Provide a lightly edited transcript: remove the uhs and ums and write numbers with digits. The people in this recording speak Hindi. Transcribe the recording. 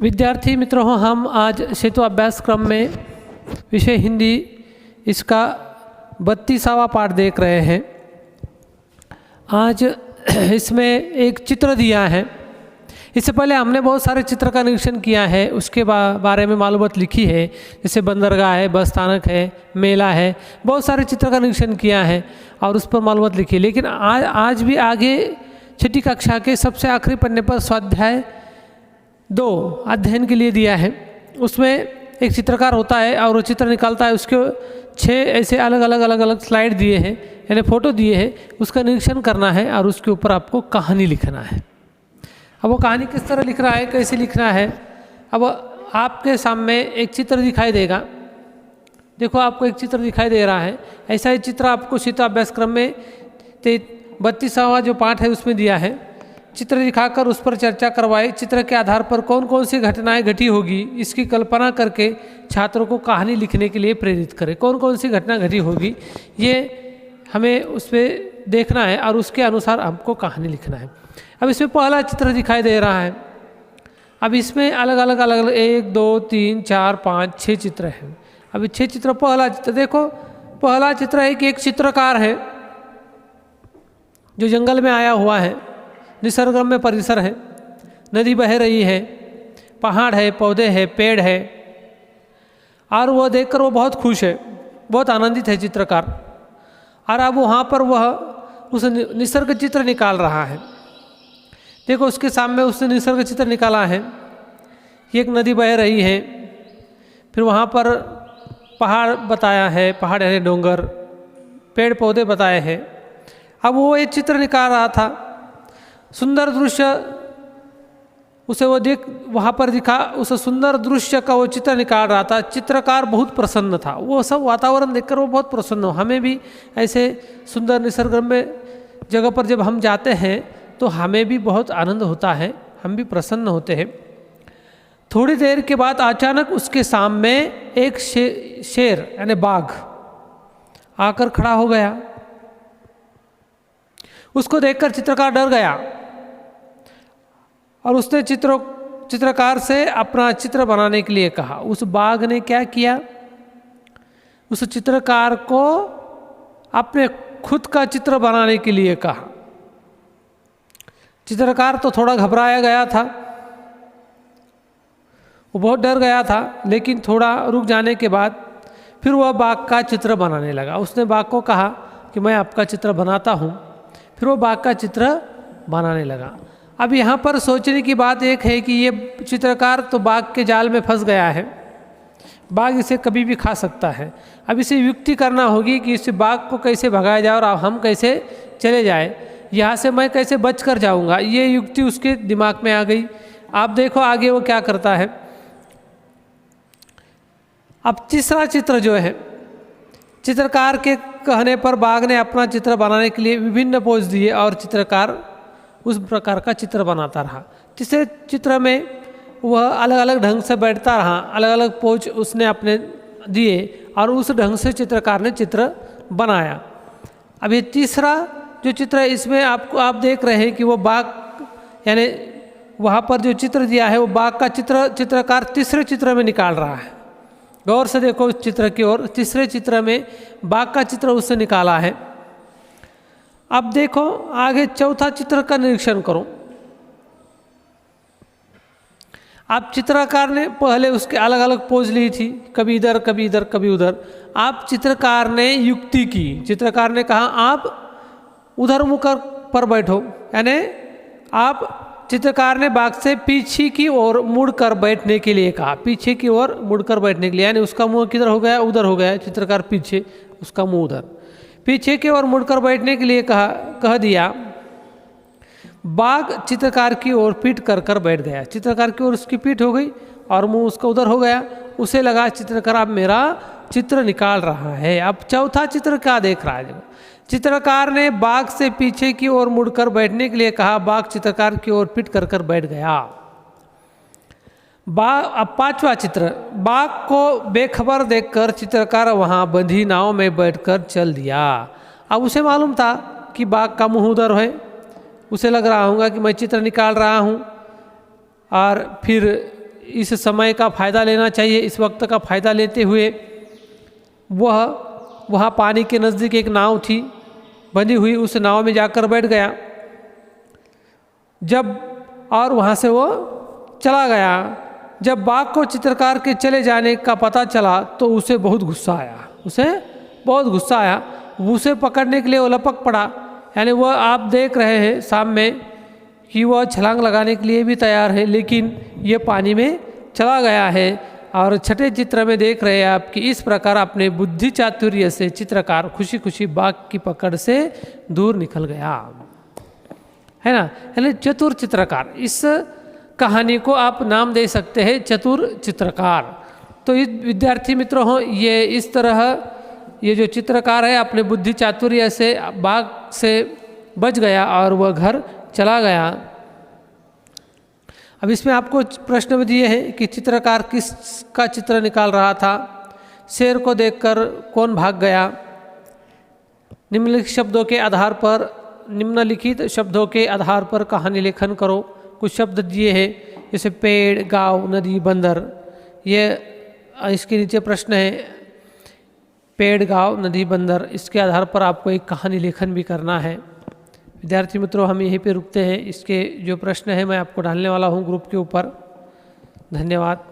विद्यार्थी मित्रों, हम आज सेतु अभ्यासक्रम में विषय हिंदी इसका 32वां पाठ देख रहे हैं। आज इसमें एक चित्र दिया है। इससे पहले हमने बहुत सारे चित्र का निरीक्षण किया है, उसके बारे में मालूमात लिखी है, जैसे बंदरगाह है, बस स्थानक है, मेला है, बहुत सारे चित्र का निरीक्षण किया है और उस पर मालूमात लिखी है। लेकिन आज भी आगे छठी कक्षा के सबसे आखिरी पन्ने पर स्वाध्याय 2 अध्ययन के लिए दिया है। उसमें एक चित्रकार होता है और वो चित्र निकालता है। उसके 6 ऐसे अलग अलग स्लाइड दिए हैं, यानी फ़ोटो दिए हैं। उसका निरीक्षण करना है और उसके ऊपर आपको कहानी लिखना है। अब वो कहानी किस तरह लिख रहा है, कैसे लिखना है, अब आपके सामने एक चित्र दिखाई देगा। देखो, आपको एक चित्र दिखाई दे रहा है। ऐसा ही चित्र आपको सेतु अभ्यासक्रम में 32वां जो पाठ है उसमें दिया है। चित्र दिखाकर उस पर चर्चा करवाए। चित्र के आधार पर कौन कौन सी घटनाएं घटी होगी, इसकी कल्पना करके छात्रों को कहानी लिखने के लिए प्रेरित करें। कौन कौन सी घटना घटी होगी ये हमें उस पर देखना है और उसके अनुसार हमको कहानी लिखना है। अब इसमें पहला चित्र दिखाई दे रहा है। अब इसमें अलग अलग 1 2 3 4 5 6 चित्र हैं। अभी 6 चित्र, पहला चित्र देखो। पहला चित्र है कि एक चित्रकार है जो जंगल में आया हुआ है, निसर्गरम्य परिसर है, नदी बह रही है, पहाड़ है, पौधे हैं, पेड़ है, और वह देखकर वो बहुत खुश है, बहुत आनंदित है चित्रकार। और अब वहाँ पर वह उस निसर्ग चित्र निकाल रहा है। देखो, उसके सामने उसने निसर्ग चित्र निकाला है। एक नदी बह रही है, फिर वहाँ पर पहाड़ बताया है, पहाड़ है, डोंगर, पेड़ पौधे बताए हैं। अब वो एक चित्र निकाल रहा था, सुंदर दृश्य उसे वो वहाँ पर दिखा। उस सुंदर दृश्य का वो चित्र निकाल रहा था। चित्रकार बहुत प्रसन्न था। वो सब वातावरण देखकर वो बहुत प्रसन्न हो। हमें भी ऐसे सुंदर निसर्ग में जगह पर जब हम जाते हैं तो हमें भी बहुत आनंद होता है, हम भी प्रसन्न होते हैं। थोड़ी देर के बाद अचानक उसके सामने एक शेर यानी बाघ आकर खड़ा हो गया। उसको देखकर चित्रकार डर गया और उसने चित्रकार से अपना चित्र बनाने के लिए कहा। उस बाघ ने क्या किया, उस चित्रकार को अपने खुद का चित्र बनाने के लिए कहा। चित्रकार तो थोड़ा घबराया गया था, वो बहुत डर गया था, लेकिन थोड़ा रुक जाने के बाद फिर वह बाघ का चित्र बनाने लगा। उसने बाघ को कहा कि मैं आपका चित्र बनाता हूँ। फिर वो बाघ का चित्र बनाने लगा। अब यहाँ पर सोचने की बात एक है कि ये चित्रकार तो बाघ के जाल में फंस गया है, बाघ इसे कभी भी खा सकता है। अब इसे युक्ति करना होगी कि इस बाघ को कैसे भगाया जाए और हम कैसे चले जाए, यहाँ से मैं कैसे बच कर जाऊँगा। ये युक्ति उसके दिमाग में आ गई। आप देखो आगे वो क्या करता है। अब तीसरा चित्र जो है, चित्रकार के कहने पर बाघ ने अपना चित्र बनाने के लिए विभिन्न पोज दिए और चित्रकार उस प्रकार का चित्र बनाता रहा। तीसरे चित्र में वह अलग अलग ढंग से बैठता रहा, अलग अलग पोज उसने अपने दिए और उस ढंग से चित्रकार ने चित्र बनाया। अब ये तीसरा जो चित्र है, इसमें आप देख रहे हैं कि वो बाघ यानी वहाँ पर जो चित्र दिया है वो बाघ का चित्र चित्रकार तीसरे चित्र में निकाल रहा है। गौर से देखो इस चित्र की ओर। तीसरे चित्र में बाघ का चित्र उससे निकाला है। अब देखो आगे चौथा चित्र का निरीक्षण करो। आप चित्रकार ने पहले उसके अलग अलग पोज ली थी, कभी इधर कभी इधर कभी उधर। आप चित्रकार ने युक्ति की। चित्रकार ने कहा आप उधर मुख पर बैठो, यानी आप चित्रकार ने बाघ से पीछे की ओर मुड़कर बैठने के लिए कहा। पीछे की ओर मुड़कर बैठने के लिए, यानी उसका मुंह किधर हो गया, उधर हो गया। चित्रकार पीछे, उसका मुंह उधर। पीछे की ओर मुड़कर बैठने के लिए कह दिया। बाघ चित्रकार की ओर पीठ कर बैठ गया। चित्रकार की ओर उसकी पीठ हो गई और मुंह उसका उधर हो गया। उसे लगा चित्रकार अब मेरा चित्र निकाल रहा है। अब चौथा चित्र क्या देख रहा है। चित्रकार ने बाघ से पीछे की ओर मुड़कर बैठने के लिए कहा। बाघ चित्रकार की ओर पीठ कर बैठ गया। अब पांचवा चित्र, बाघ को बेखबर देखकर चित्रकार वहां बंधी नाव में बैठकर चल दिया। अब उसे मालूम था कि बाघ का मुंह उधर है। उसे लग रहा होगा कि मैं चित्र निकाल रहा हूं और फिर इस समय का फ़ायदा लेना चाहिए। इस वक्त का फ़ायदा लेते हुए वह वहाँ पानी के नज़दीक एक नाव थी बंधी हुई, उस नाव में जाकर बैठ गया और वहाँ से वो चला गया। जब बाघ को चित्रकार के चले जाने का पता चला तो उसे बहुत गुस्सा आया। उसे पकड़ने के लिए वो लपक पड़ा। यानी वह आप देख रहे हैं सामने कि वह छलांग लगाने के लिए भी तैयार है, लेकिन ये पानी में चला गया है। और छठे चित्र में देख रहे हैं आप कि इस प्रकार अपने बुद्धि चातुर्य से चित्रकार खुशी खुशी बाघ की पकड़ से दूर निकल गया, है ना। यानी चतुर चित्रकार, इस कहानी को आप नाम दे सकते हैं चतुर चित्रकार। तो इस विद्यार्थी मित्रों हो, ये इस तरह ये जो चित्रकार है अपने बुद्धि चातुर्य से बाघ से बच गया और वह घर चला गया। अब इसमें आपको प्रश्न भी दिए हैं कि चित्रकार किसका चित्र निकाल रहा था, शेर को देखकर कौन भाग गया, निम्नलिखित शब्दों के आधार पर कहानी लेखन करो। कुछ शब्द दिए हैं जैसे पेड़, गांव, नदी, बंदर। ये इसके नीचे प्रश्न है, पेड़, गांव, नदी, बंदर। इसके आधार पर आपको एक कहानी लेखन भी करना है। विद्यार्थी मित्रों, हम यहीं पे रुकते हैं। इसके जो प्रश्न है मैं आपको डालने वाला हूँ ग्रुप के ऊपर। धन्यवाद।